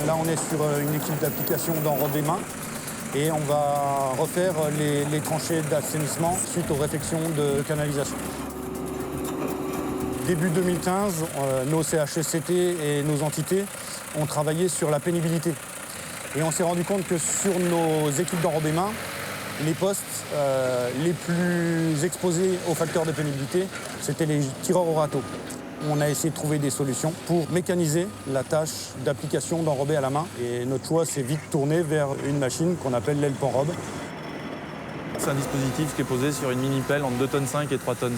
Là, on est sur une équipe d'application d'enrobé main et on va refaire les tranchées d'assainissement suite aux réfections de canalisation. Début 2015, nos CHSCT et nos entités ont travaillé sur la pénibilité. Et on s'est rendu compte que sur nos équipes d'enrobé main, les postes les plus exposés aux facteurs de pénibilité, c'était les tireurs au râteau. On a essayé de trouver des solutions pour mécaniser la tâche d'application d'enrobé à la main. Et notre choix s'est vite tourné vers une machine qu'on appelle l'aile panrobe. C'est un dispositif qui est posé sur une mini-pelle entre 2,5 tonnes et 3,5 tonnes.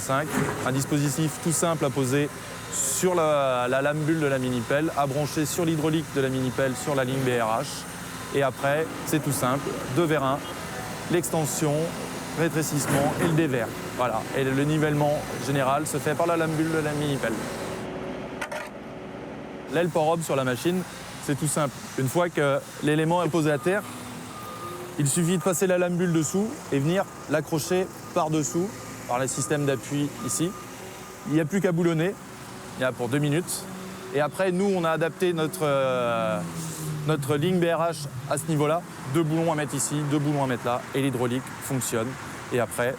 Un dispositif tout simple à poser sur la lame bulle de la mini-pelle, à brancher sur l'hydraulique de la mini-pelle sur la ligne BRH. Et après, c'est tout simple, 2 vers 1, l'extension, rétrécissement et le dévers. Voilà. Et le nivellement général se fait par la lame bulle de la mini-pelle. L'aile panrobe sur la machine, c'est tout simple. Une fois que l'élément est posé à terre, il suffit de passer la lame bulle dessous et venir l'accrocher par-dessous, par le système d'appui ici. Il n'y a plus qu'à boulonner, il y a pour 2 minutes. Et après, nous, on a adapté notre ligne BRH à ce niveau-là. 2 boulons à mettre ici, 2 boulons à mettre là, et l'hydraulique fonctionne. Et après,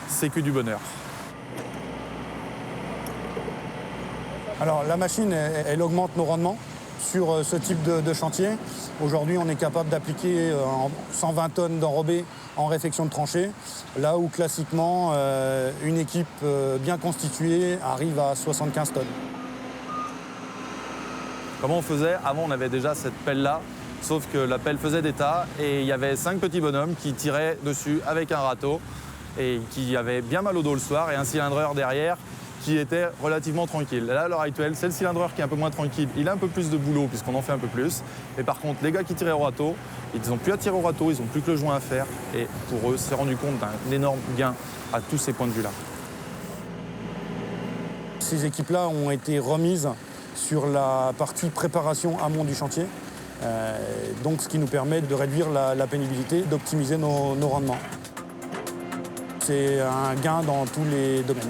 c'est que du bonheur. Alors la machine, elle augmente nos rendements sur ce type de chantier. Aujourd'hui, on est capable d'appliquer 120 tonnes d'enrobé en réfection de tranchée, là où classiquement, une équipe bien constituée arrive à 75 tonnes. Comment on faisait? Avant, on avait déjà cette pelle-là, sauf que la pelle faisait des tas et il y avait 5 petits bonhommes qui tiraient dessus avec un râteau et qui avaient bien mal au dos le soir et un cylindreur derrière qui était relativement tranquille. Là, à l'heure actuelle, c'est le cylindreur qui est un peu moins tranquille. Il a un peu plus de boulot puisqu'on en fait un peu plus. Mais par contre, les gars qui tiraient au râteau, ils n'ont plus à tirer au râteau, ils n'ont plus que le joint à faire. Et pour eux, c'est rendu compte d'un énorme gain à tous ces points de vue-là. Ces équipes-là ont été remises sur la partie préparation amont du chantier. Donc ce qui nous permet de réduire la pénibilité, d'optimiser nos rendements. C'est un gain dans tous les domaines.